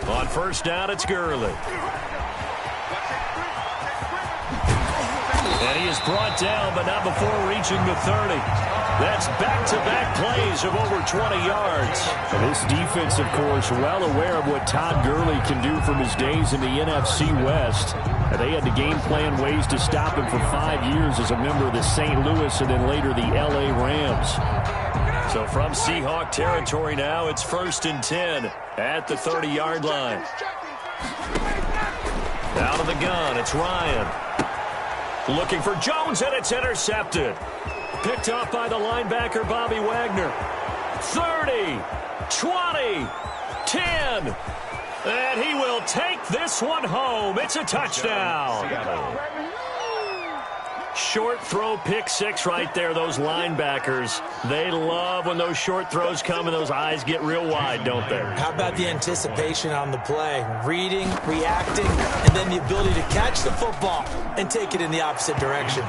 On first down, it's Gurley. And he is brought down, but not before reaching the 30. That's back-to-back plays of over 20 yards. And this defense, of course, well aware of what Todd Gurley can do from his days in the NFC West. And they had to game plan ways to stop him for 5 years as a member of the St. Louis and then later the L.A. Rams. So from Seahawk territory now, it's 1st and 10 at the 30-yard line. Out of the gun, it's Ryan. Looking for Jones, and it's intercepted. Picked off by the linebacker, Bobby Wagner. 30, 20, 10. And he will take this one home. It's a touchdown. Short throw, pick six right there. Those linebackers, they love when those short throws come and those eyes get real wide, don't they? How about the anticipation on the play? Reading, reacting, and then the ability to catch the football and take it in the opposite direction.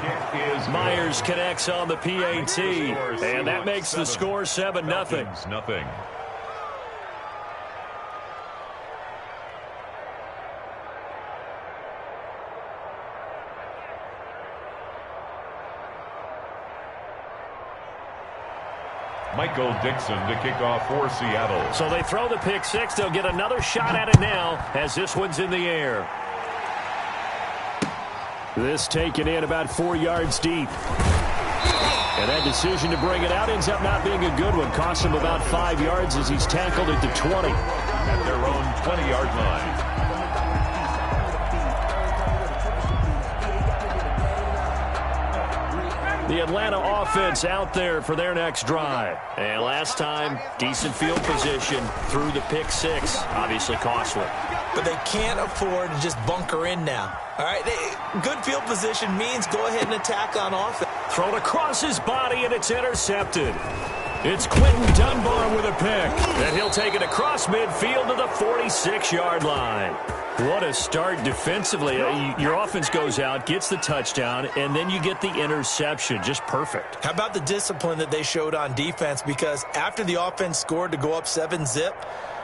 Myers connects on the PAT, and that makes the score 7-0. Michael Dixon to kick off for Seattle. So they throw the pick six. They'll get another shot at it now as this one's in the air. This taken in about 4 yards deep. And that decision to bring it out ends up not being a good one. Cost him about 5 yards as he's tackled at the 20. At their own 20-yard line. The Atlanta offense out there for their next drive. And last time, decent field position through the pick six. Obviously costly. But they can't afford to just bunker in now. All right, good field position means go ahead and attack on offense. Thrown across his body, and it's intercepted. It's Quentin Dunbar with a pick. And he'll take it across midfield to the 46-yard line. What a start defensively. Your offense goes out, gets the touchdown, and then you get the interception. Just perfect. How about the discipline that they showed on defense? Because after the offense scored to go up 7-zip,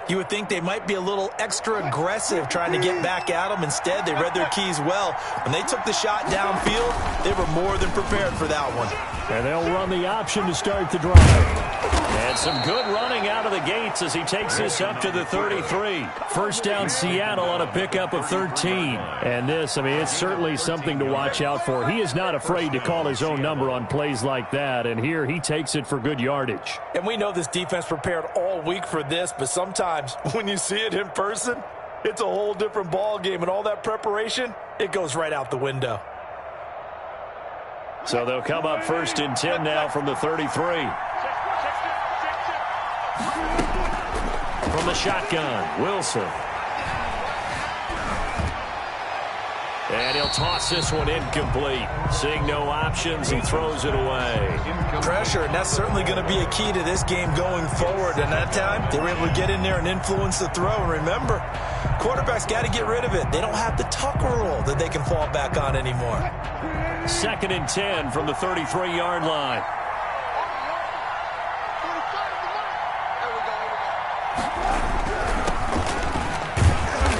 you would think they might be a little extra aggressive trying to get back at them. Instead, they read their keys well. When they took the shot downfield, they were more than prepared for that one. And they'll run the option to start the drive. And some good running out of the gates as he takes this up to the 33. First down Seattle on a pickup of 13. And this, I mean, it's certainly something to watch out for. He is not afraid to call his own number on plays like that. And here he takes it for good yardage. And we know this defense prepared all week for this, but sometimes when you see it in person, it's a whole different ball game. And all that preparation, it goes right out the window. So they'll come up 1st and 10 now from the 33. From the shotgun, Wilson. And he'll toss this one incomplete. Seeing no options, he throws it away. Pressure, and that's certainly going to be a key to this game going forward. And that time, they were able to get in there and influence the throw. And remember, quarterbacks got to get rid of it. They don't have the Tucker rule that they can fall back on anymore. 2nd and 10 from the 33-yard line.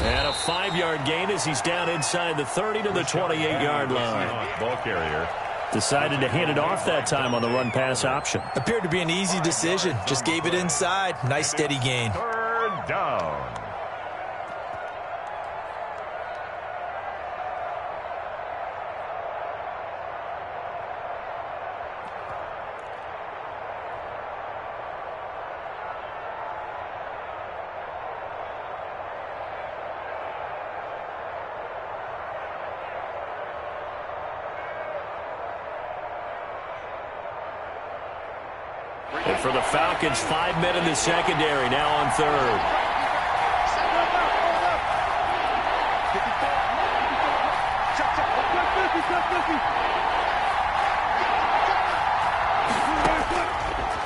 And a 5-yard gain as he's down inside the 30 to the 28-yard line. Ball carrier. Decided to hand it off that time on the run-pass option. Appeared to be an easy decision. Just gave it inside. Nice steady gain. 3rd down. And for the Falcons, 5 men in the secondary, now on 3rd.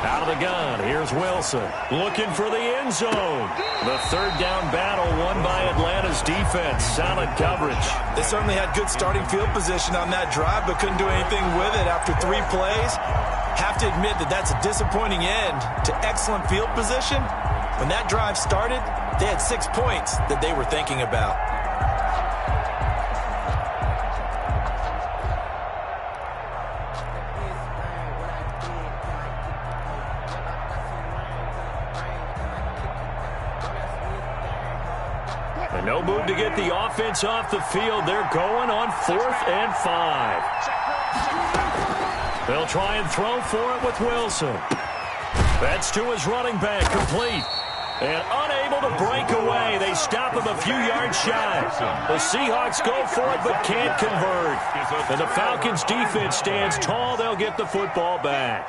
Out of the gun, here's Wilson. Looking for the end zone. The 3rd down battle won by Atlanta's defense. Solid coverage. They certainly had good starting field position on that drive, but couldn't do anything with it after 3 plays. Have to admit that that's a disappointing end to excellent field position. When that drive started, they had 6 points that they were thinking about. And no move to get the offense off the field. They're going on 4th and 5. They'll try and throw for it with Wilson. That's to his running back, complete. And unable to break away. They stop him a few yards shy. The Seahawks go for it but can't convert. And the Falcons' defense stands tall. They'll get the football back.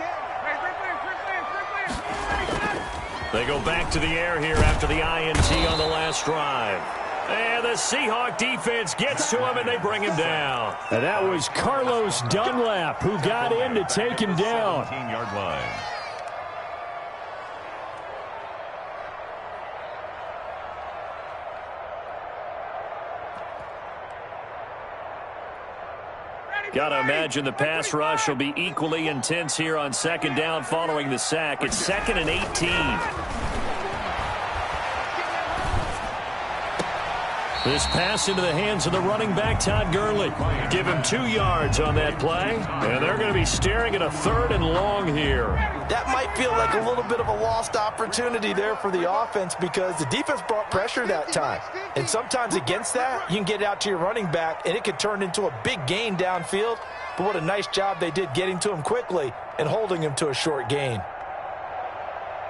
They go back to the air here after the INT on the last drive. And the Seahawk defense gets to him, and they bring him down. And that was Carlos Dunlap who got in to take him down. 17-yard line. Got to imagine the pass rush will be equally intense here on 2nd down following the sack. It's 2nd and 18. This pass into the hands of the running back, Todd Gurley. Give him 2 yards on that play. And they're going to be staring at a 3rd and long here. That might feel like a little bit of a lost opportunity there for the offense because the defense brought pressure that time. And sometimes against that, you can get it out to your running back, and it could turn into a big gain downfield. But what a nice job they did getting to him quickly and holding him to a short gain.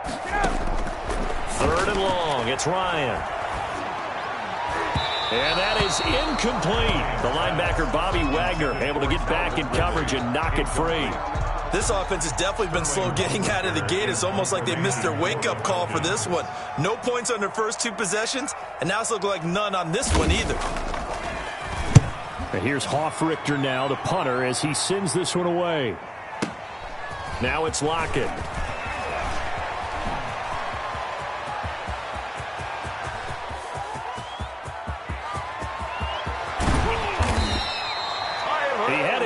3rd and long. It's Ryan. And that is incomplete. The linebacker, Bobby Wagner, able to get back in coverage and knock it free. This offense has definitely been slow getting out of the gate. It's almost like they missed their wake-up call for this one. No points on their first 2 possessions, and now it's looking like none on this one either. And here's Hoffrichter now, the punter, as he sends this one away. Now it's Lockett.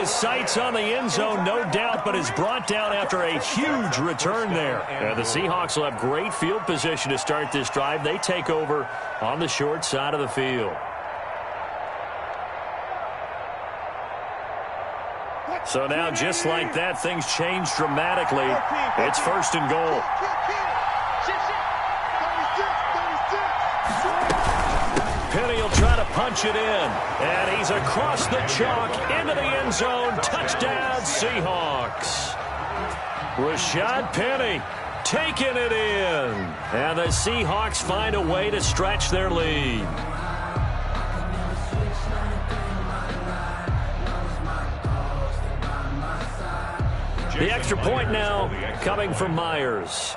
Sights on the end zone, no doubt, but is brought down after a huge return there. And the Seahawks will have great field position to start this drive. They take over on the short side of the field. So now, just like that, things change dramatically. It's 1st and goal. Penny will try to punch it in. And he's across the chalk into the end zone. Touchdown, Seahawks. Rashad Penny taking it in. And the Seahawks find a way to stretch their lead. The extra point now coming from Myers.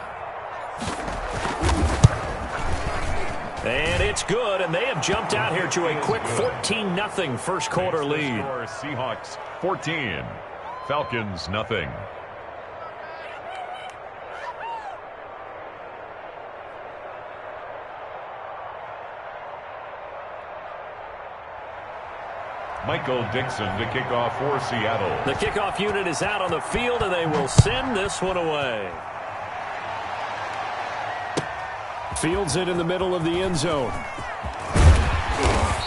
And it's good, and they have jumped out here to a quick 14-0 first quarter lead. Seahawks 14, Falcons nothing. Michael Dixon to kick off for Seattle. The kickoff unit is out on the field, and they will send this one away. Fields it in the middle of the end zone.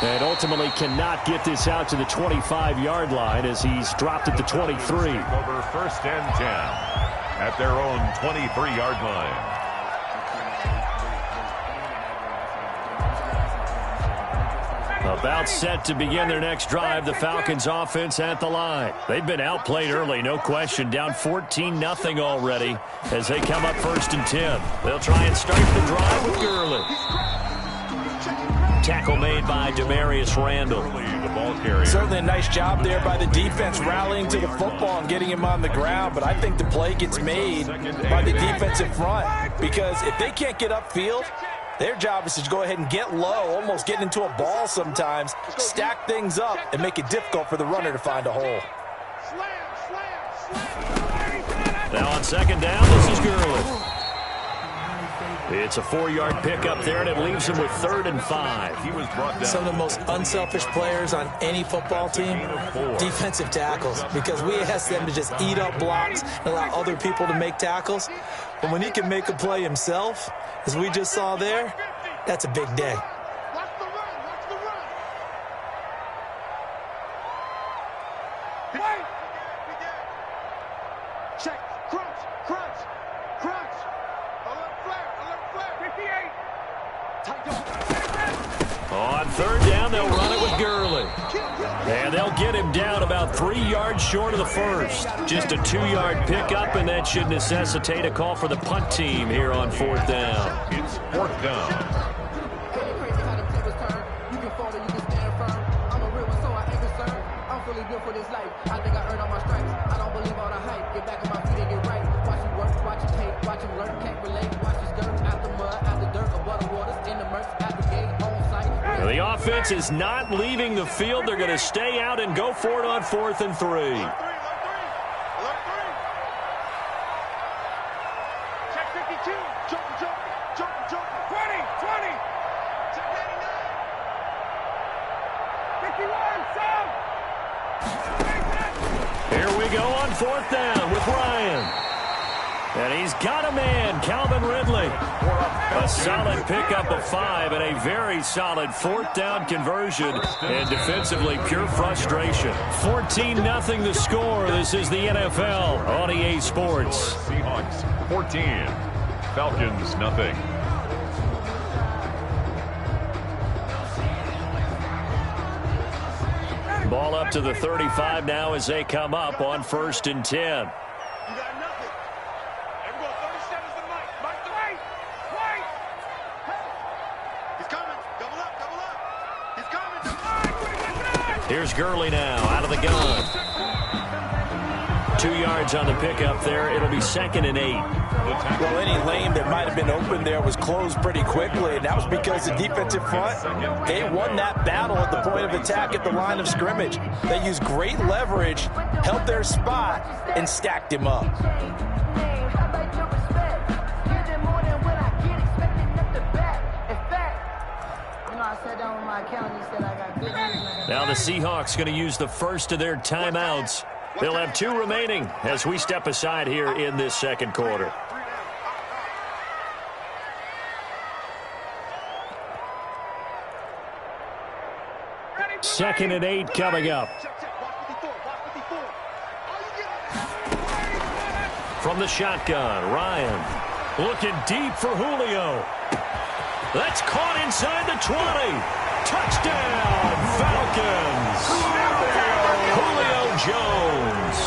And ultimately cannot get this out to the 25-yard line as he's dropped at the 23. Over 1st and 10 at their own 23-yard line. About set to begin their next drive, the Falcons offense at the line. They've been outplayed early, no question. Down 14-0 already as they come up 1st and 10. They'll try and start the drive with Gurley. Tackle made by Demarius Randall. The ball carrier. Certainly a nice job there by the defense rallying to the football and getting him on the ground, but I think the play gets made by the defensive front because if they can't get upfield, their job is to go ahead and get low, almost get into a ball sometimes, stack things up, and make it difficult for the runner to find a hole. Now on 2nd down, this is Gurley. It's a 4-yard pickup there, and it leaves him with 3rd and 5. He was brought down. Some of the most unselfish players on any football team, defensive tackles, because we ask them to just eat up blocks and allow other people to make tackles. But when he can make a play himself, as we just saw there, that's a big day. On 3rd down, they'll run it with Gurley. And they'll get him down about 3 yards short of the first. Just a 2-yard pickup, and that should necessitate a call for the punt team here on 4th down. It's 4th down. The offense is not leaving the field. They're going to stay out and go for it on 4th and 3. Check 52. Jump. 20. 51, Here we go on 4th down with Ryan. And he's got a man, Calvin Ridley. A solid pickup of 5 and a very solid 4th down conversion. And defensively, pure frustration. 14-0 the score. This is the NFL on EA Sports. Seahawks 14. Falcons nothing. Ball up to the 35 now as they come up on 1st and 10. Here's Gurley now out of the gun. 2 yards on the pickup there. It'll be 2nd and 8. Well, any lane that might have been open there was closed pretty quickly, and that was because the defensive front, they won that battle at the point of attack at the line of scrimmage. They used great leverage, held their spot, and stacked him up. Now the Seahawks going to use the first of their timeouts. They'll have 2 remaining as we step aside here in this 2nd quarter. Second and 8 coming up. From the shotgun, Ryan looking deep for Julio. That's caught inside the 20. Touchdown, Falcons. Julio Jones,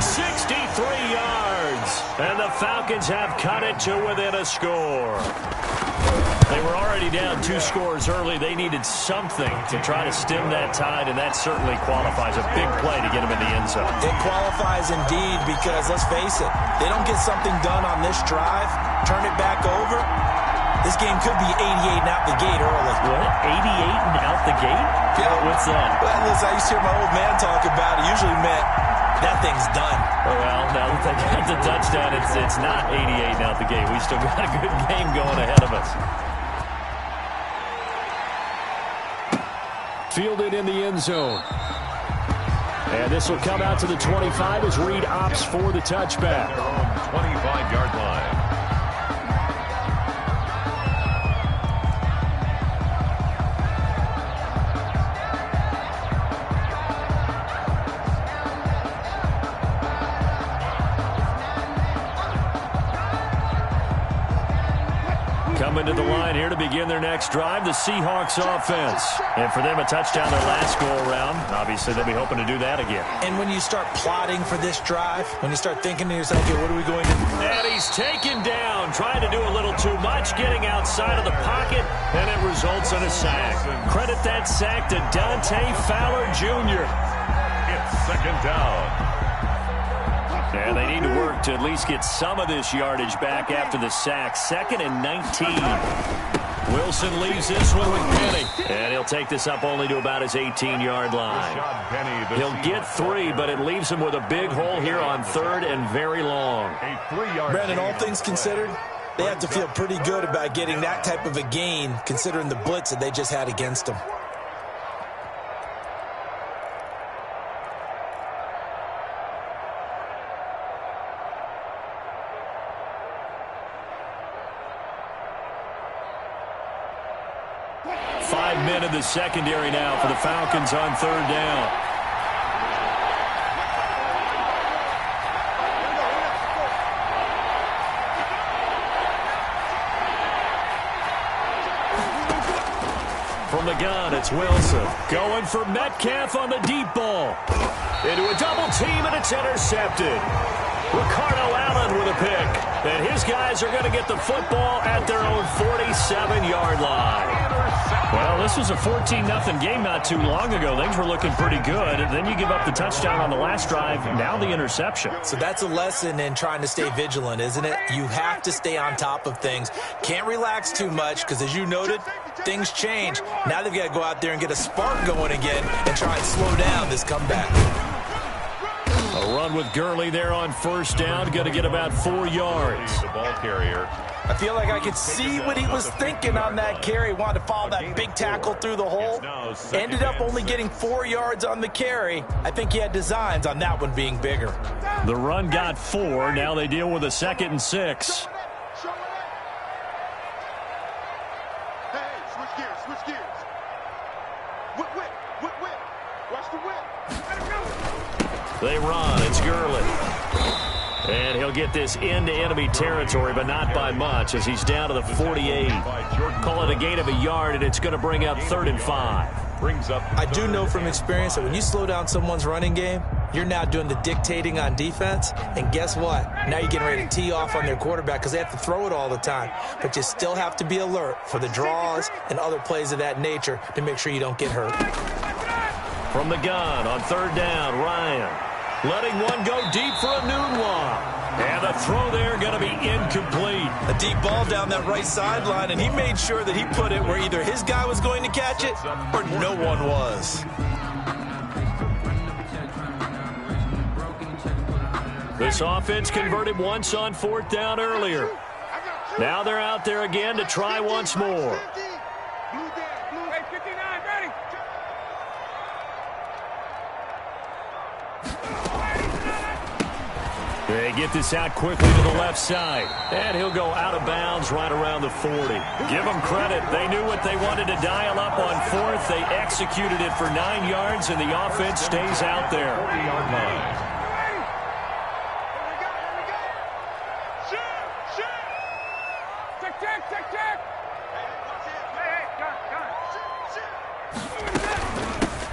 63 yards. And the Falcons have cut it to within a score. They were already down 2 scores early. They needed something to try to stem that tide, and that certainly qualifies. A big play to get them in the end zone. It qualifies indeed because, let's face it, they don't get something done on this drive, turn it back over, this game could be 88 and out the gate early. What? 88 and out the gate? Yeah. What's that? Well, listen, I used to hear my old man talk about it. Usually meant that thing's done. Well, now that they got the touchdown, it's not 88 and out the gate. We still got a good game going ahead of us. Fielded in the end zone. And this will come out to the 25 as Reed opts for the touchback. 25-yard line. Coming to the line here to begin their next drive, the Seahawks offense. And for them, a touchdown their last go-around. Obviously, they'll be hoping to do that again. And when you start plotting for this drive, when you start thinking to yourself, okay, what are we going to do? And he's taken down, trying to do a little too much, getting outside of the pocket, and it results in a sack. Credit that sack to Dante Fowler Jr. It's 2nd down. And they need to work to at least get some of this yardage back after the sack. 2nd and 19. Wilson leaves this one with Penny. And he'll take this up only to about his 18-yard line. He'll get 3, but it leaves him with a big hole here on 3rd and very long. Brandon, all things considered, They have to feel pretty good about getting that type of a gain, considering the blitz that they just had against them. Men in the secondary now for the Falcons on third down. From the gun, it's Wilson. Going for Metcalf on the deep ball. Into a double team, and it's intercepted. Ricardo Allen with a pick. And his guys are going to get the football at their own 47-yard line. Well, this was a 14-0 game not too long ago. Things were looking pretty good. And then you give up the touchdown on the last drive. Now the interception. So that's a lesson in trying to stay vigilant, isn't it? You have to stay on top of things. Can't relax too much because, as you noted, things change. Now they've got to go out there and get a spark going again and try and slow down this comeback. A run with Gurley there on first down. Going to get about 4 yards. The ball carrier. I feel like I could see what he was thinking on that carry. Wanted to follow that big tackle through the hole. Ended up only getting 4 yards on the carry. I think he had designs on that one being bigger. The run got 4. Now they deal with a 2nd and 6. Hey, switch gears, switch gears. Whip. Watch the whip. Let him go. They run. It's Gurley. And he'll get this into enemy territory, but not by much, as he's down to the 48. Call it a gain of a yard, and it's going to bring up 3rd and 5. Brings up. I do know from experience that when you slow down someone's running game, you're now doing the dictating on defense. And guess what? Now you're getting ready to tee off on their quarterback because they have to throw it all the time. But you still have to be alert for the draws and other plays of that nature to make sure you don't get hurt. From the gun on third down, Ryan. Letting one go deep for a noon one. And the throw there going to be incomplete. A deep ball down that right sideline, and he made sure that he put it where either his guy was going to catch it or no one was. This offense converted once on 4th down earlier. Now they're out there again to try once more. Hey, 59, ready. They get this out quickly to the left side. And he'll go out of bounds right around the 40. Give them credit. They knew what they wanted to dial up on 4th. They executed it for 9 yards, and the offense stays out there. 40-yard line.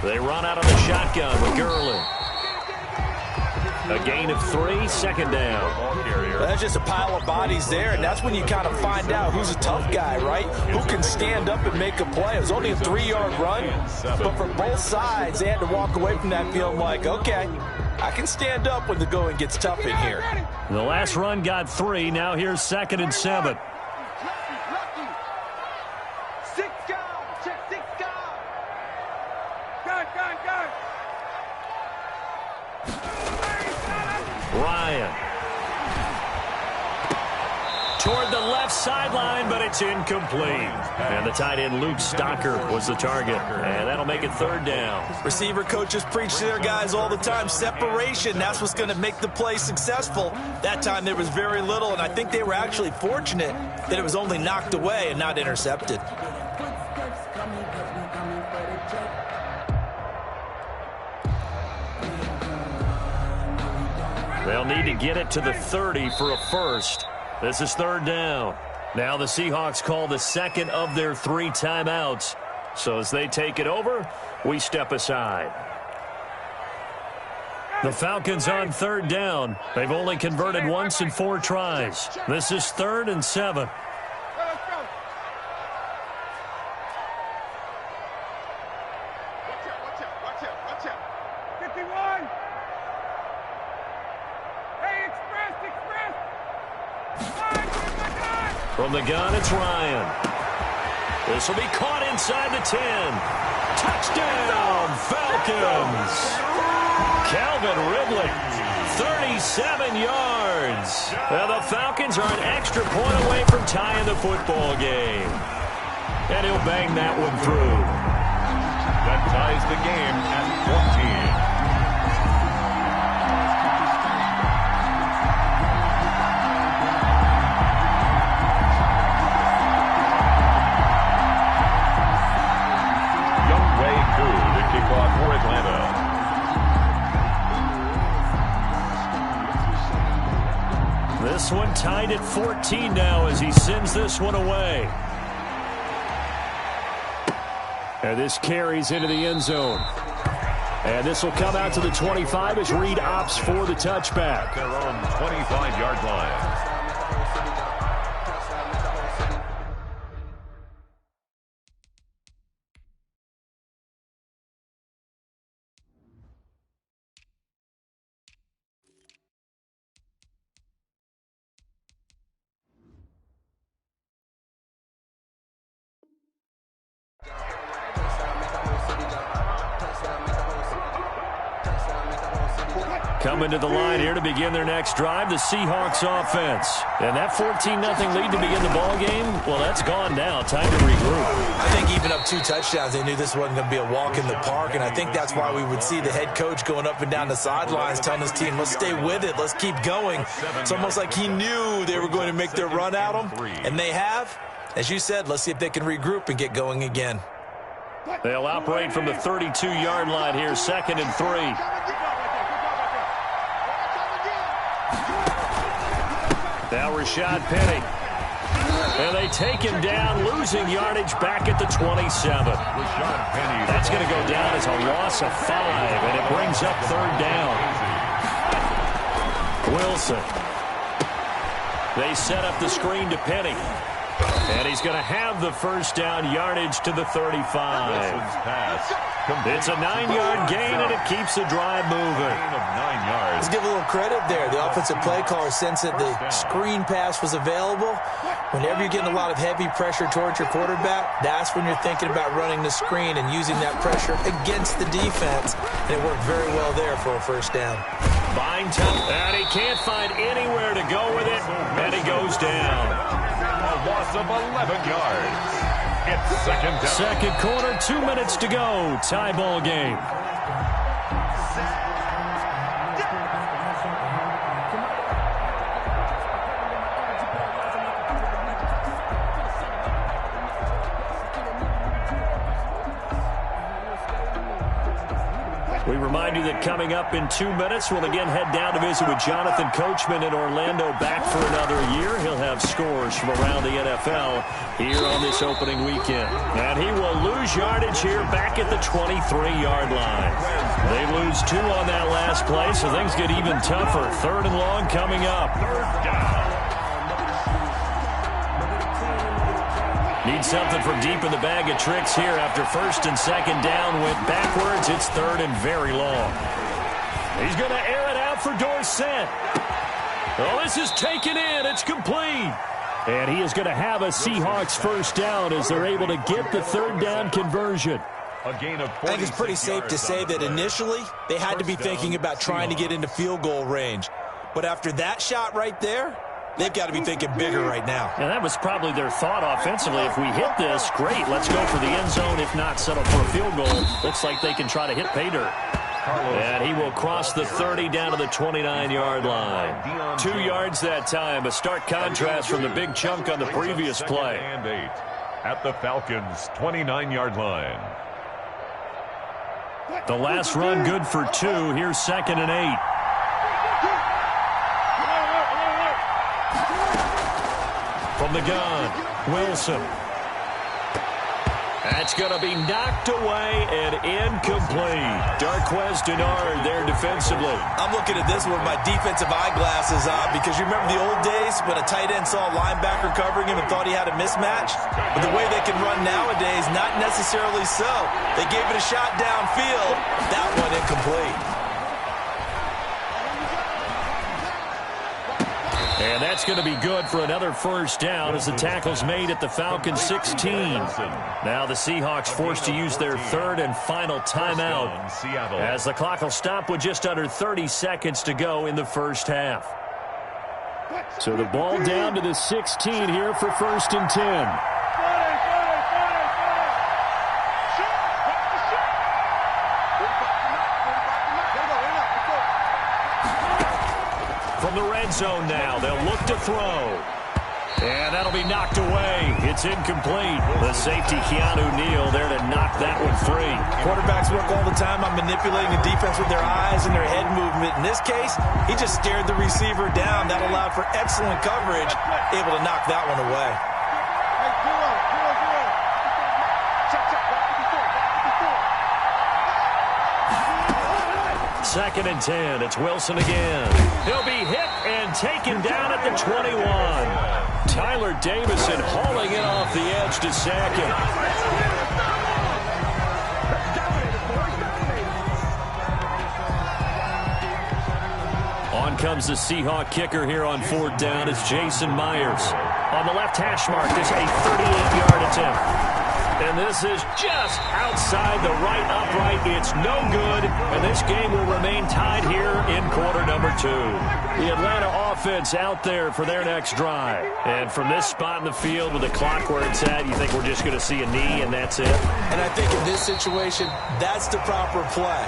They run out of the shotgun with Gurley. A gain of 3, 2nd down. That's just a pile of bodies there, and that's when you kind of find out who's a tough guy, right? Who can stand up and make a play. It was only a 3-yard run, but for both sides, they had to walk away from that feeling like, okay, I can stand up when the going gets tough in here. The last run got 3. Now here's 2nd and 7. Ryan. Toward the left sideline, but it's incomplete. And the tight end, Luke Stocker, was the target. And that'll make it 3rd down. Receiver coaches preach to their guys all the time. Separation, that's what's going to make the play successful. That time there was very little, and I think they were actually fortunate that it was only knocked away and not intercepted. They'll need to get it to the 30 for a first. This is 3rd down. Now the Seahawks call the 2nd of their 3 timeouts. So as they take it over, we step aside. The Falcons on 3rd down. They've only converted once in 4 tries. This is 3rd and 7. From the gun, it's Ryan. This will be caught inside the 10. Touchdown, Falcons! Calvin Ridley, 37 yards. Well, the Falcons are an extra point away from tying the football game. And he'll bang that one through. That ties the game at 14. For Atlanta. This one tied at 14 now as he sends this one away. And this carries into the end zone. And this will come out to the 25 as Reed opts for the touchback. Their own 25-yard line. Coming to the line here to begin their next drive, the Seahawks offense. And that 14-0 lead to begin the ball game, well, that's gone now. Time to regroup. I think even up 2 touchdowns, they knew this wasn't going to be a walk in the park, and I think that's why we would see the head coach going up and down the sidelines telling his team, let's stay with it, let's keep going. It's almost like he knew they were going to make their run at him, and they have. As you said, let's see if they can regroup and get going again. They'll operate from the 32-yard line here, 2nd and 3. Now Rashad Penny. And they take him down, losing yardage back at the 27. That's going to go down as a loss of 5, and it brings up 3rd down. Wilson. They set up the screen to Penny. And he's going to have the first down, yardage to the 35. It's a 9-yard gain, and it keeps the drive moving. Let's give a little credit there. The offensive play caller sensed that the screen pass was available. Whenever you're getting a lot of heavy pressure towards your quarterback, that's when you're thinking about running the screen and using that pressure against the defense. And it worked very well there for a first down. Fine time, and he can't find anywhere to go with it, and he goes down. A loss of 11 yards. It's 2nd down. Second quarter, 2 minutes to go. Tie ball game. We remind you that coming up in 2 minutes, we'll again head down to visit with Jonathan Coachman in Orlando, back for another year. He'll have scores from around the NFL here on this opening weekend. And he will lose yardage here back at the 23-yard line. They lose 2 on that last play, so things get even tougher. 3rd and long coming up. Need something from deep in the bag of tricks here after 1st and 2nd down went backwards. It's 3rd and very long. He's going to air it out for Dorsett. Oh, this is taken in. It's complete. And he is going to have a Seahawks first down as they're able to get the 3rd down conversion. A gain of 46 I think it's pretty safe to say that initially they had to be thinking about trying to get into field goal range. But after that shot right there, they've got to be thinking bigger right now. And that was probably their thought offensively. If we hit this, great, let's go for the end zone. If not, settle for a field goal. Looks like they can try to hit pay dirt. And he will cross the 30 down to the 29-yard line. 2 yards that time. A stark contrast from the big chunk on the previous play. And 8 at the Falcons' 29-yard line. The last run good for 2. Here's 2nd and 8. From the gun, Wilson. That's going to be knocked away and incomplete. Darquez Denard there defensively. I'm looking at this with my defensive eyeglasses on because you remember the old days when a tight end saw a linebacker covering him and thought he had a mismatch? But the way they can run nowadays, not necessarily so. They gave it a shot downfield. That one incomplete. And that's going to be good for another first down as the tackle's made at the Falcons 16. Now the Seahawks forced to use their third and final timeout as the clock will stop with just under 30 seconds to go in the first half. So the ball down to the 16 here for 1st and 10. From the red zone now, they'll look to throw. And that'll be knocked away. It's incomplete. The safety, Khi'on there to knock that one free. Quarterbacks work all the time on manipulating the defense with their eyes and their head movement. In this case, he just stared the receiver down. That allowed for excellent coverage, able to knock that one away. Second and 10. It's Wilson again. He'll be hit and taken down at the 21. Tyler Davison hauling it off the edge to sack him. On comes the Seahawk kicker here on 4th down. It's Jason Myers. On the left hash mark, this a 38-yard attempt. And this is just outside the right upright. It's no good, and this game will remain tied here in quarter number 2. The Atlanta offense out there for their next drive. And from this spot in the field with the clock where it's at, you think we're just going to see a knee and that's it? And I think in this situation, that's the proper play.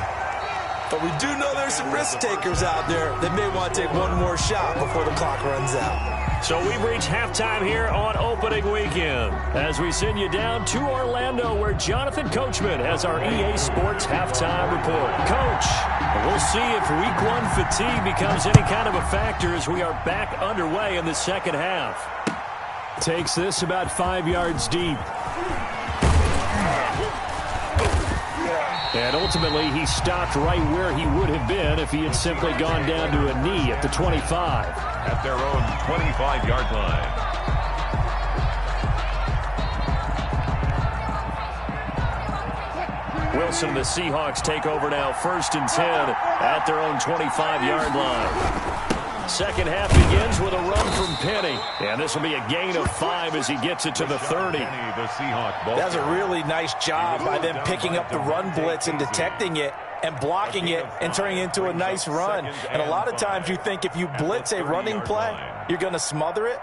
But we do know there's some risk takers out there that may want to take one more shot before the clock runs out. So we've reached halftime here on opening weekend as we send you down to Orlando where Jonathan Coachman has our EA Sports halftime report. Coach, we'll see if week 1 fatigue becomes any kind of a factor as we are back underway in the second half. Takes this about 5 yards deep. And ultimately, he stopped right where he would have been if he had simply gone down to a knee at the 25. At their own 25-yard line. Wilson and the Seahawks take over now, 1st and 10 at their own 25-yard line. Second half begins with a run from Penny. And this will be a gain of 5 as he gets it to the 30. That's a really nice job by them picking up the run blitz and detecting it and blocking it and turning it into a nice run. And a lot of times you think if you blitz a running play, you're going to smother it.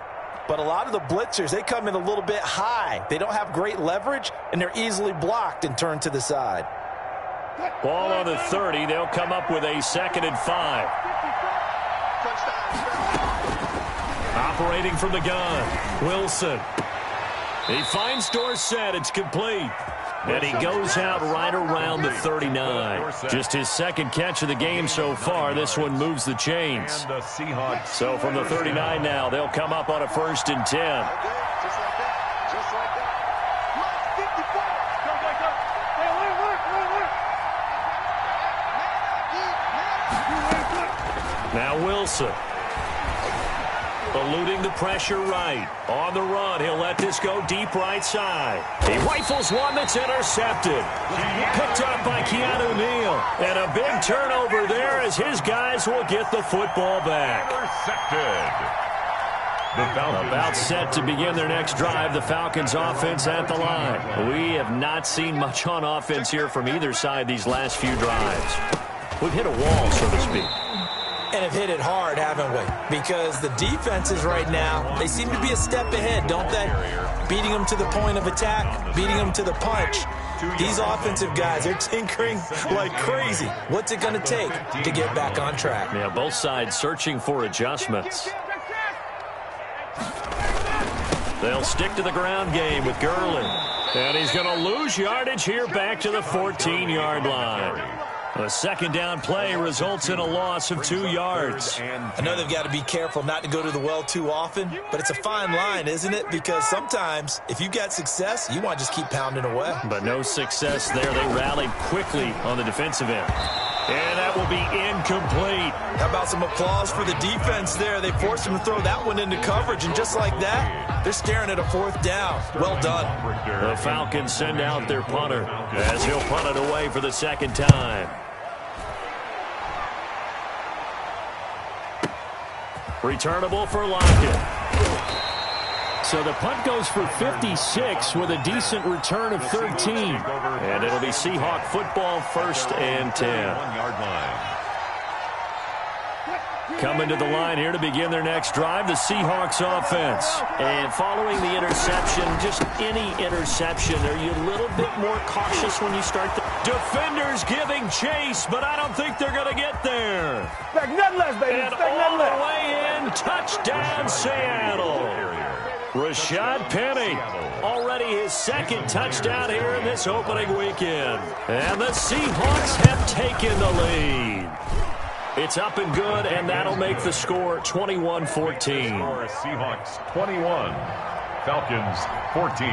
But a lot of the blitzers, they come in a little bit high. They don't have great leverage, and they're easily blocked and turned to the side. Ball on the 30. They'll come up with a 2nd and 5. Operating from the gun, Wilson. He finds Dorsett. It's complete. And he goes out right around the 39. Just his 2nd catch of the game so far. This one moves the chains. So from the 39 now, they'll come up on a 1st and 10. Now Wilson. Eluding the pressure right. On the run, he'll let this go deep right side. He rifles one that's intercepted. Picked up by Khi'on. And a big turnover there as his guys will get the football back. About set to begin their next drive, the Falcons offense at the line. We have not seen much on offense here from either side these last few drives. We've hit a wall, so to speak. And have hit it hard, haven't we? Because the defenses right now, they seem to be a step ahead, don't they? Beating them to the point of attack, beating them to the punch. These offensive guys are tinkering like crazy. What's it going to take to get back on track? Yeah, both sides searching for adjustments. They'll stick to the ground game with Gurley. And he's going to lose yardage here back to the 14-yard line. A 2nd down play results in a loss of 2 yards. I know they've got to be careful not to go to the well too often, but it's a fine line, isn't it? Because sometimes if you got success, you want to just keep pounding away. But no success there. They rallied quickly on the defensive end. And that will be incomplete. How about some applause for the defense there? They forced him to throw that one into coverage, and just like that, they're staring at a 4th down. Well done. The Falcons send out their punter as he'll punt it away for the 2nd time. Returnable for Lockett. So the punt goes for 56 with a decent return of 13. And it'll be Seahawk football, 1st and 10. 1-yard line. Coming to the line here to begin their next drive, the Seahawks offense. And following the interception, just any interception, are you a little bit more cautious when you start the defenders giving chase, but I don't think they're going to get there. Expect nothing less, baby. And Expect all nothing the less. way in, touchdown Seattle. Rashad Penny, already his 2nd touchdown here in this opening weekend. And the Seahawks have taken the lead. It's up and good, and that'll make the score 21-14. Seahawks 21, Falcons 14.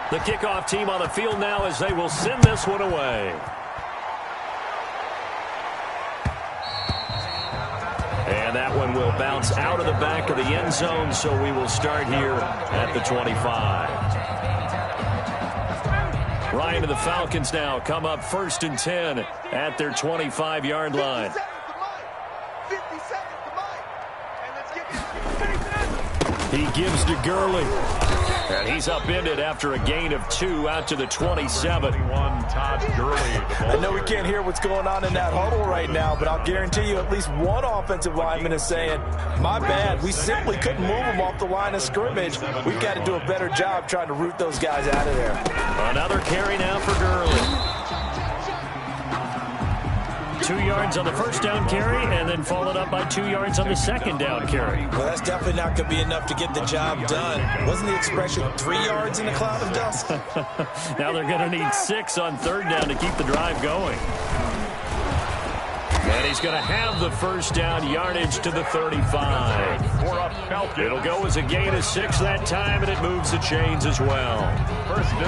The kickoff team on the field now as they will send this one away. And that one will bounce out of the back of the end zone, so we will start here at the 25. Ryan and the Falcons now come up 1st and 10 at their 25-yard line. 50 seconds to Mike. And let's get He gives to Gurley. And he's upended after a gain of 2 out to the 27. Todd Gurley. I know we can't hear what's going on in that huddle right now, but I'll guarantee you at least one offensive lineman is saying, my bad, we simply couldn't move them off the line of scrimmage. We've got to do a better job trying to root those guys out of there. Another carry now for Gurley. 2 yards on the first down carry, and then followed up by 2 yards on the second down carry. Well, that's definitely not going to be enough to get the job done. Wasn't the expression 3 yards in a cloud of dust? Now they're going to need 6 on third down to keep the drive going. And he's going to have the first down, yardage to the 35. It'll go as a gain of 6 that time, and it moves the chains as well.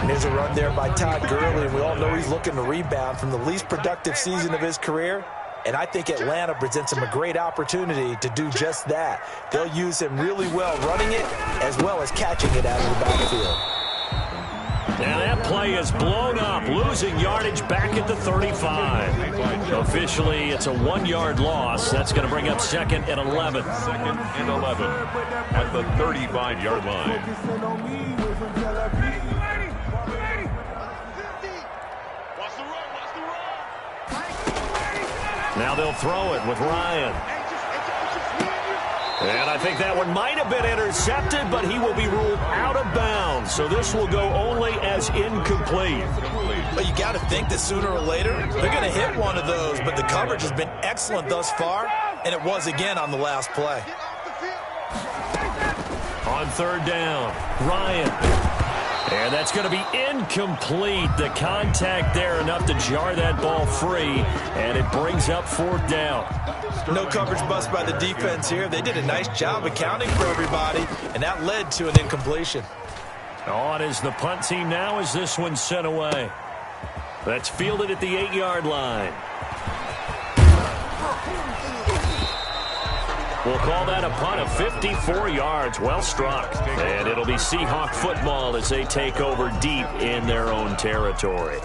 There's a run there by Todd Gurley, and we all know he's looking to rebound from the least productive season of his career. And I think Atlanta presents him a great opportunity to do just that. They'll use him really well running it as well as catching it out of the backfield. And that play is blown up, losing yardage back at the 35. Officially, it's a 1-yard loss. That's going to bring up 2nd and 11. 2nd and 11 at the 35-yard line. Now they'll throw it with Ryan. And I think that one might have been intercepted, but he will be ruled out of bounds. So this will go only as incomplete. But you got to think that sooner or later, they're going to hit one of those. But the coverage has been excellent thus far, and it was again on the last play. On third down, Ryan. And that's going to be incomplete. The contact there enough to jar that ball free, and it brings up 4th down. No coverage bust by the defense here. They did a nice job accounting for everybody, and that led to an incompletion. On is the punt team now as this one's sent away. That's fielded at the 8-yard line. We'll call that a punt of 54 yards. Well struck. And it'll be Seahawk football as they take over deep in their own territory.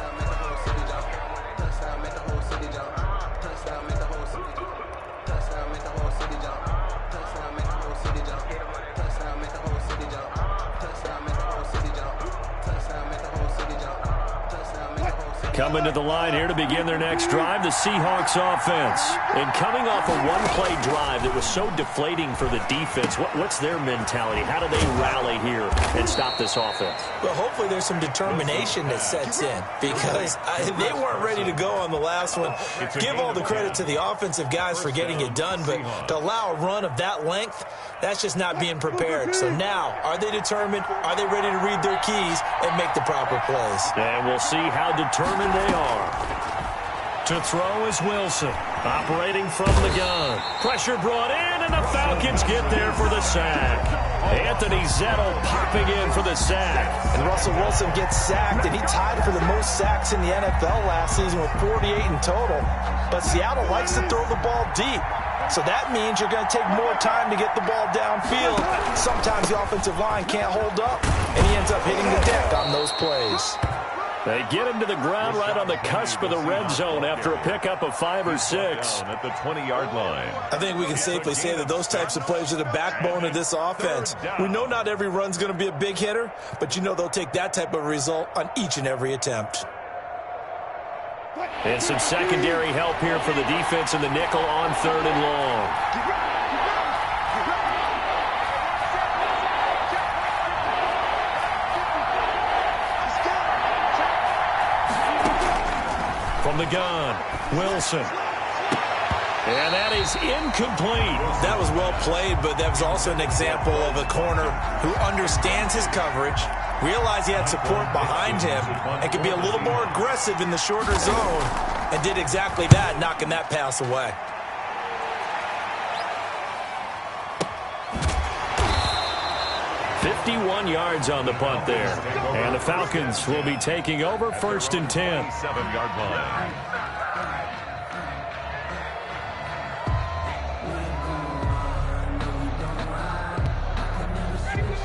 Coming to the line here to begin their next drive, the Seahawks offense. And coming off a one-play drive that was so deflating for the defense, what's their mentality? How do they rally here and stop this offense? Well, hopefully there's some determination that sets in because they weren't ready to go on the last one. Give all the credit to the offensive guys for getting it done, but to allow a run of that length, that's just not being prepared. So now, are they determined? Are they ready to read their keys and make the proper plays? And we'll see how determined they are. To throw is Wilson, operating from the gun. Pressure brought in, and the Falcons get there for the sack. Anthony Zettel popping in for the sack. And Russell Wilson gets sacked, and he tied for the most sacks in the NFL last season with 48 in total. But Seattle likes to throw the ball deep. So that means you're going to take more time to get the ball downfield. Sometimes the offensive line can't hold up, and he ends up hitting the deck on those plays. They get him to the ground right on the cusp of the red zone after a pickup of 5 or 6. At the 20-yard line. I think we can safely say that those types of plays are the backbone of this offense. We know not every run's going to be a big hitter, but you know they'll take that type of result on each and every attempt. And some secondary help here for the defense in the nickel on 3rd and long. From the gun, Wilson. And that is incomplete. That was well played, but that was also an example of a corner who understands his coverage, realized he had support behind him, and could be a little more aggressive in the shorter zone, and did exactly that, knocking that pass away. .51 yards on the punt there. And the Falcons will be taking over 1st and 10. 7-yard line.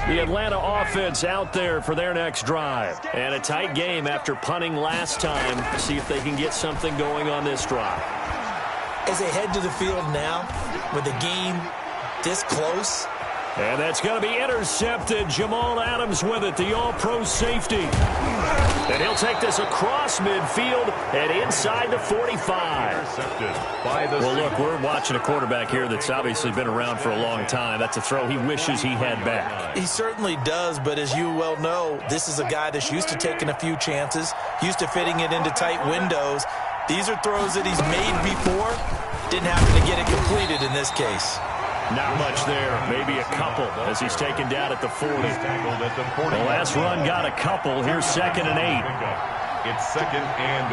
The Atlanta offense out there for their next drive. And a tight game after punting last time. See if they can get something going on this drive. As they head to the field now, with the game this close. And that's going to be intercepted. Jamal Adams with it, the all-pro safety. And he'll take this across midfield and inside the 45. Well, look, we're watching a quarterback here that's obviously been around for a long time. That's a throw he wishes he had back. He certainly does, but as you well know, this is a guy that's used to taking a few chances, used to fitting it into tight windows. These are throws that he's made before. Didn't happen to get it completed in this case. Not much there, maybe a couple as he's taken down at the 40. The last run got a couple. Here's 2nd and 8. It's 2nd and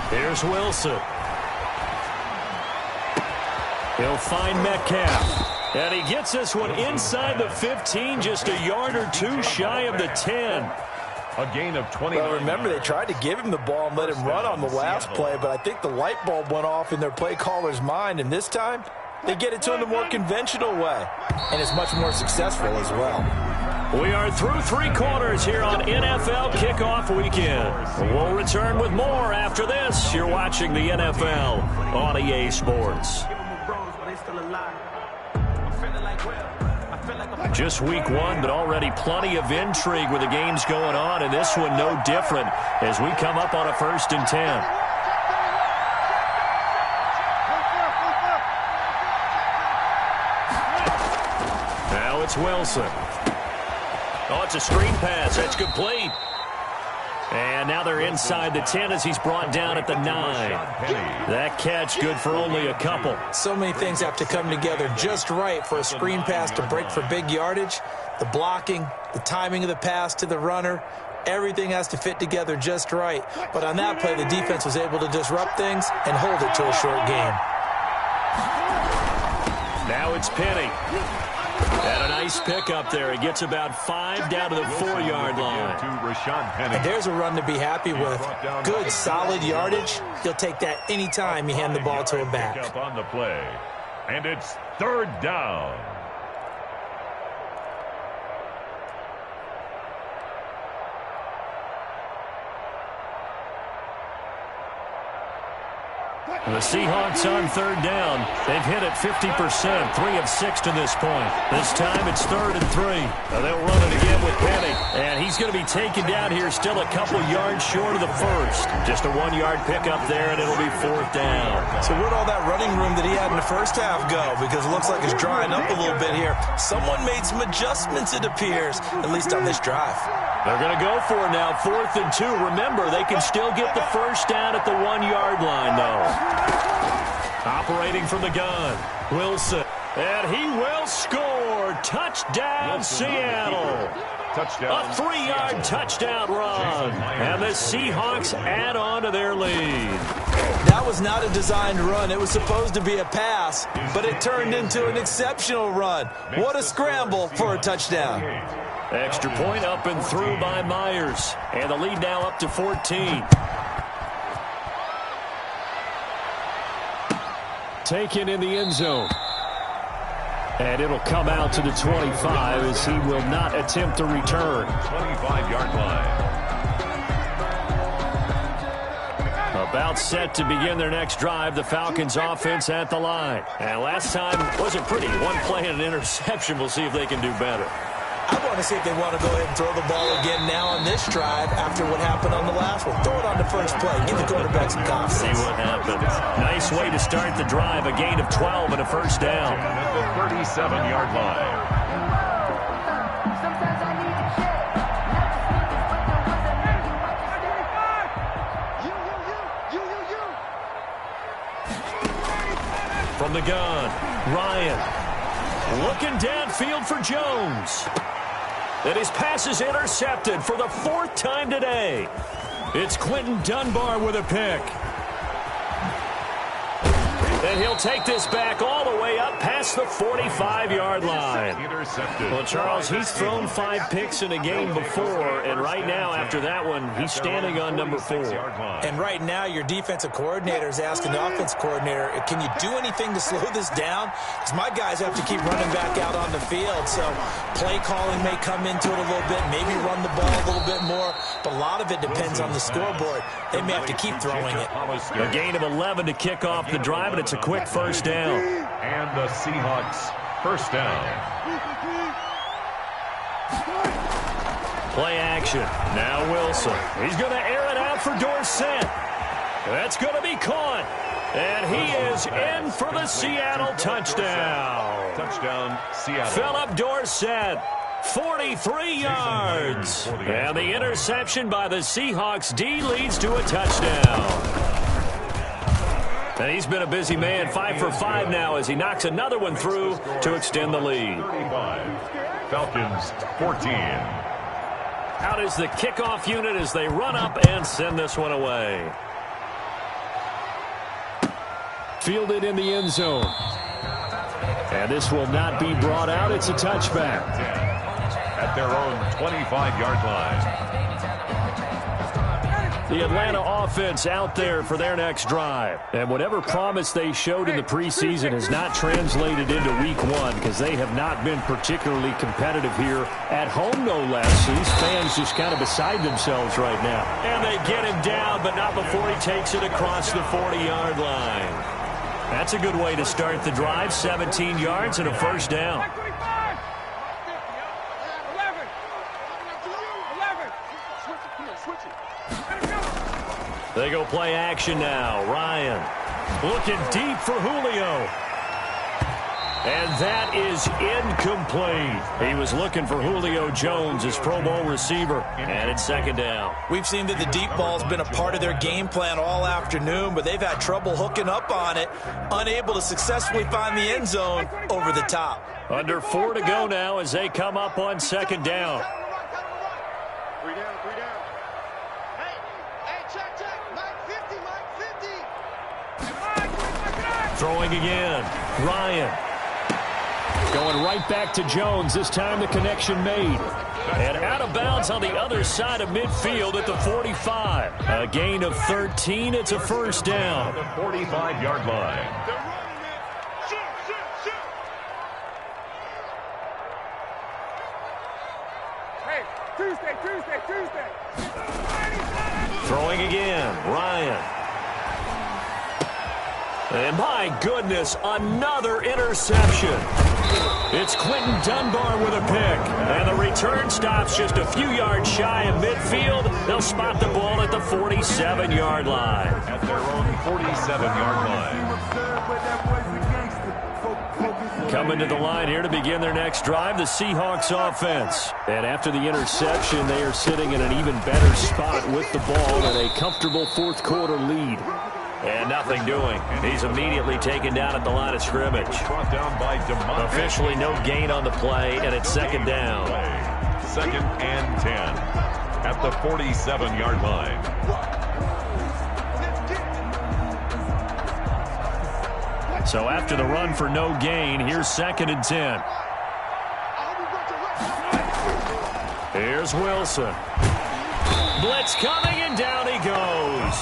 8. Here's Wilson. He'll find Metcalf. And he gets this one inside the 15, just a yard or two shy of the 10. A gain of 20. Well, remember, they tried to give him the ball and let him run on the last play, but I think the light bulb went off in their play caller's mind, and this time they get it to him the more conventional way, and it's much more successful as well. We are through 3 quarters here on NFL Kickoff Weekend. We'll return with more after this. You're watching the NFL on EA Sports. Just week 1, but already plenty of intrigue with the games going on, and this one no different as we come up on a 1st and 10. Now it's Wilson. Oh, it's a screen pass. That's complete. And now they're inside the 10 as he's brought down at the 9. That catch good for only a couple. So many things have to come together just right for a screen pass to break for big yardage. The blocking, the timing of the pass to the runner, everything has to fit together just right. But on that play, the defense was able to disrupt things and hold it to a short game. Now it's Penny. And a nice pickup there. He gets about 5 down to the 4-yard line. And there's a run to be happy with. Good, solid yardage. He'll take that anytime you hand the ball to him back. On the play. And it's 3rd down. The Seahawks on 3rd down. They've hit it 50%, 3 of 6 to this point. This time it's 3rd and 3. They'll run it again with Penny. And he's going to be taken down here still a couple yards short of the 1st. Just a 1-yard pickup there, and it'll be 4th down. So where'd all that running room that he had in the first half go? Because it looks like it's drying up a little bit here. Someone made some adjustments, it appears, at least on this drive. They're going to go for it now, 4th and 2. Remember, they can still get the 1st down at the 1-yard line, though. Operating from the gun, Wilson. And he will score. Touchdown, Seattle. Touchdown. A 3-yard touchdown run. And the Seahawks add on to their lead. That was not a designed run. It was supposed to be a pass, but it turned into an exceptional run. What a scramble for a touchdown. Extra point up and through by Myers. And the lead now up to 14. Taken in the end zone. And it'll come out to the 25 as he will not attempt to return. 25-yard line. About set to begin their next drive, the Falcons offense at the line. And last time wasn't pretty. One play and an interception. We'll see if they can do better. I want to see if they want to go ahead and throw the ball again now on this drive after what happened on the last one. Throw it on the first play. Give the quarterback some confidence. See what happens. Nice way to start the drive. A gain of 12 and a first down. At the 37-yard line. From the gun, Ryan looking downfield for Jones. And his pass is intercepted for the 4th time today. It's Quentin Dunbar with a pick. And he'll take this back all the way up past the 45-yard line. Well, Charles, he's thrown 5 picks in a game before, and right now, after that one, he's standing on number 4. And right now, your defensive coordinator is asking the offensive coordinator, can you do anything to slow this down? Because my guys have to keep running back out on the field, so play calling may come into it a little bit, maybe run the ball a little bit more, but a lot of it depends on the scoreboard. They may have to keep throwing it. A gain of 11 to kick off the drive, and it's a quick first down. And the Seahawks first down. Play action. Now Wilson. He's going to air it out for Dorsett. That's going to be caught. And he is in for the Seattle touchdown. Touchdown, Seattle. Philip Dorsett, 43 yards. And the interception by the Seahawks D leads to a touchdown. And he's been a busy man, 5 for 5 now as he knocks another one through to extend the lead. 35. Falcons 14. Out is the kickoff unit as they run up and send this one away. Fielded in the end zone. And this will not be brought out. It's a touchback. At their own 25-yard line. The Atlanta offense out there for their next drive. And whatever promise they showed in the preseason has not translated into week 1 because they have not been particularly competitive here at home, no less. So these fans just kind of beside themselves right now. And they get him down, but not before he takes it across the 40-yard line. That's a good way to start the drive. 17 yards and a first down. They go play action now. Ryan looking deep for Julio. And that is incomplete. He was looking for Julio Jones, his Pro Bowl receiver, and it's second down. We've seen that the deep ball's been a part of their game plan all afternoon, but they've had trouble hooking up on it, unable to successfully find the end zone over the top. Under 4 to go now as they come up on second down. Throwing again. Ryan. Going right back to Jones. This time the connection made. And out of bounds on the other side of midfield at the 45. A gain of 13. It's a first down. The 45-yard line. Tuesday. Throwing again. Ryan. And my goodness, another interception. It's Quentin Dunbar with a pick. And the return stops just a few yards shy of midfield. They'll spot the ball at the 47-yard line. At their own 47-yard line. Coming to the line here to begin their next drive, the Seahawks offense. And after the interception, they are sitting in an even better spot with the ball and a comfortable fourth quarter lead. And nothing doing. He's immediately taken down at the line of scrimmage. Brought down by Officially no gain on the play, and it's second down. Second and 10 at the 47-yard line. So after the run for no gain, here's second and 10. Here's Wilson. Blitz coming, and down he goes.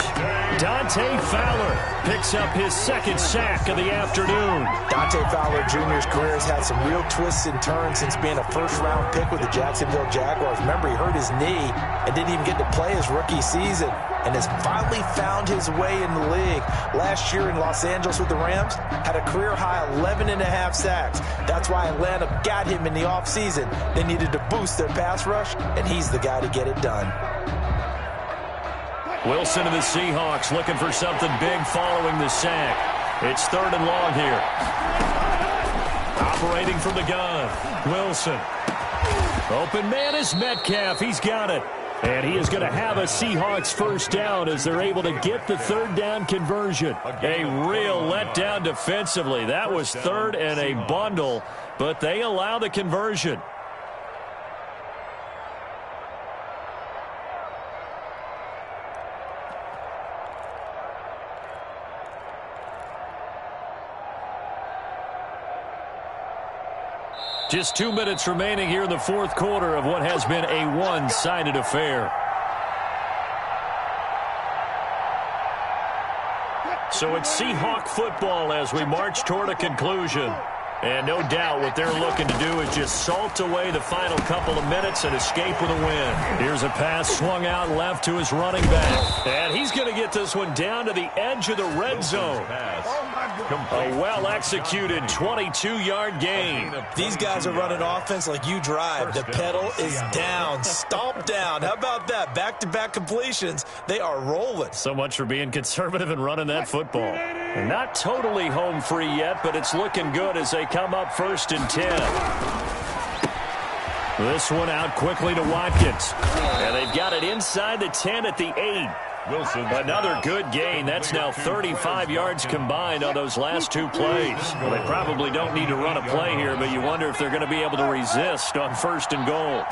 Dante Fowler picks up his second sack of the afternoon. Dante Dante Fowler Jr.'s career has had some real twists and turns since being a first-round pick with the Jacksonville Jaguars. Remember, he hurt his knee and didn't even get to play his rookie season and has finally found his way in the league. Last year in Los Angeles with the Rams, had a career-high 11.5 sacks. That's why Atlanta got him in the offseason. They needed to boost their pass rush, and he's the guy to get it done. Wilson and the Seahawks looking for something big following the sack. It's 3rd and long here. Operating from the gun. Wilson. Open man is Metcalf. He's got it. And he is going to have a Seahawks first down as they're able to get the 3rd down conversion. A real letdown defensively. That was 3rd and a bundle, but they allow the conversion. Just 2 minutes remaining here in the 4th quarter of what has been a one-sided affair. So it's Seahawk football as we march toward a conclusion. And no doubt what they're looking to do is just salt away the final couple of minutes and escape with a win. Here's a pass swung out left to his running back. And he's going to get this one down to the edge of the red zone. A well-executed 22-yard gain. These guys are running offense like you drive. The pedal is down, stomp down. How about that? Back-to-back completions. They are rolling. So much for being conservative and running that football. Not totally home free yet, but it's looking good as they come up 1st and 10. This one out quickly to Watkins. And they've got it inside the 10 at the 8. Wilson. Another good gain. That's now 35 yards combined on those last 2 plays. Well, they probably don't need to run a play here, but you wonder if they're going to be able to resist on 1st and goal.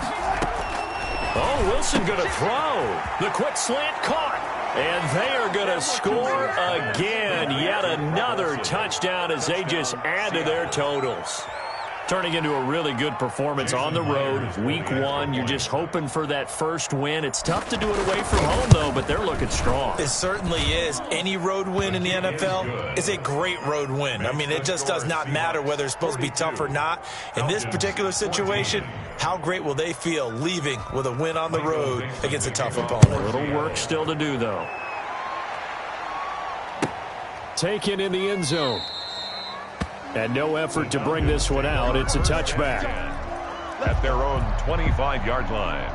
Oh, Wilson going to throw. The quick slant caught. And they are going to score again. Yet another touchdown as they just add to their totals. Turning into a really good performance on the road. Week 1, you're just hoping for that first win. It's tough to do it away from home, though, but they're looking strong. It certainly is. Any road win in the NFL is a great road win. I mean, it just does not matter whether it's supposed to be tough or not. In this particular situation, how great will they feel leaving with a win on the road against a tough opponent? A little work still to do, though. Taken in the end zone. And no effort to bring this one out. It's a touchback. At their own 25-yard line.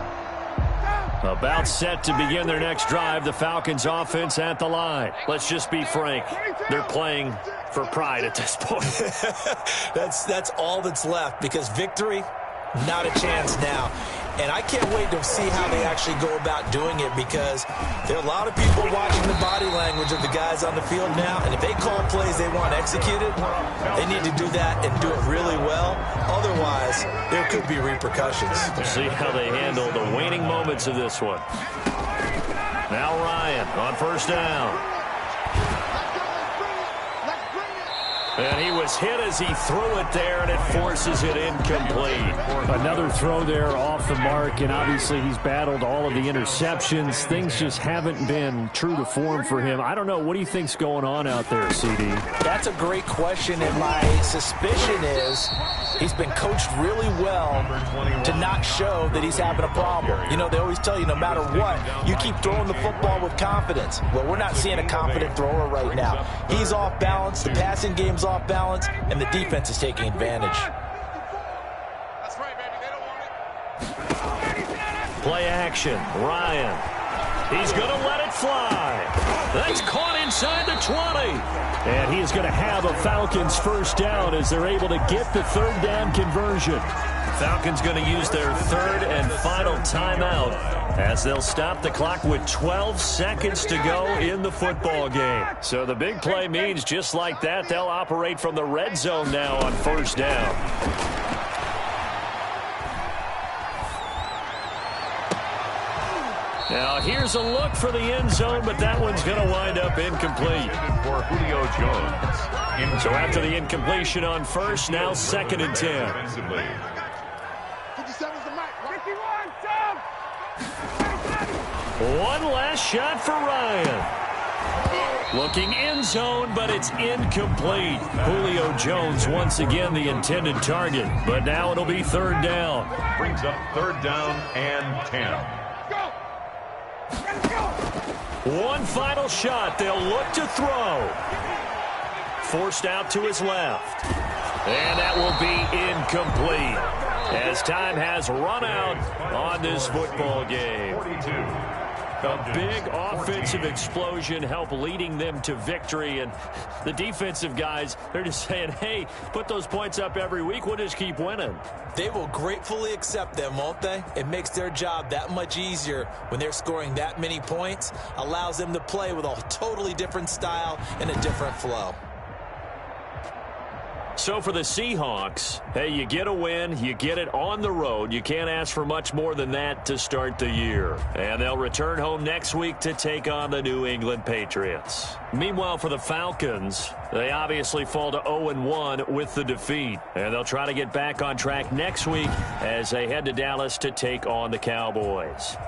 About set to begin their next drive. The Falcons offense at the line. Let's just be frank. They're playing for pride at this point. That's all that's left because victory, not a chance now. And I can't wait to see how they actually go about doing it because there are a lot of people watching the body language of the guys on the field now. And if they call plays they want executed, they need to do that and do it really well. Otherwise, there could be repercussions. We'll see how they handle the waning moments of this one. Now Ryan on 1st down. And he was hit as he threw it there, and it forces it incomplete. Another throw there off the mark, and obviously he's battled all of the interceptions. Things just haven't been true to form for him. I don't know. What do you think's going on out there, CD? That's a great question, and my suspicion is he's been coached really well to not show that he's having a problem. You know, they always tell you no matter what, you keep throwing the football with confidence. Well, we're not seeing a confident thrower right now. He's off balance. The passing game's off balance, and the defense is taking advantage. That's right, baby. They don't want it. Play action. Ryan. He's going to let it fly. That's caught inside the 20. And he is going to have a Falcons first down as they're able to get the 3rd down conversion. Falcons going to use their 3rd and final timeout as they'll stop the clock with 12 seconds to go in the football game. So the big play means just like that, they'll operate from the red zone now on 1st down. Now here's a look for the end zone, but that one's going to wind up incomplete. For Julio Jones. So after the incompletion on 1st, now 2nd and 10. 57's the mic. 51, Tom! One last shot for Ryan. Looking end zone, but it's incomplete. Julio Jones once again the intended target, but now it'll be third down. Brings up third down and 10. One final shot. They'll look to throw. Forced out to his left. And that will be incomplete as time has run out on this football game. 42. A big offensive explosion helped leading them to victory. And the defensive guys, they're just saying, hey, put those points up every week. We'll just keep winning. They will gratefully accept them, won't they? It makes their job that much easier when they're scoring that many points. Allows them to play with a totally different style and a different flow. So for the Seahawks, hey, you get a win, you get it on the road. You can't ask for much more than that to start the year. And they'll return home next week to take on the New England Patriots. Meanwhile, for the Falcons, they obviously fall to 0-1 with the defeat. And they'll try to get back on track next week as they head to Dallas to take on the Cowboys.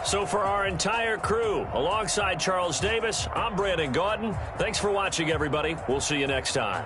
So for our entire crew, alongside Charles Davis, I'm Brandon Gaudin. Thanks for watching, everybody. We'll see you next time.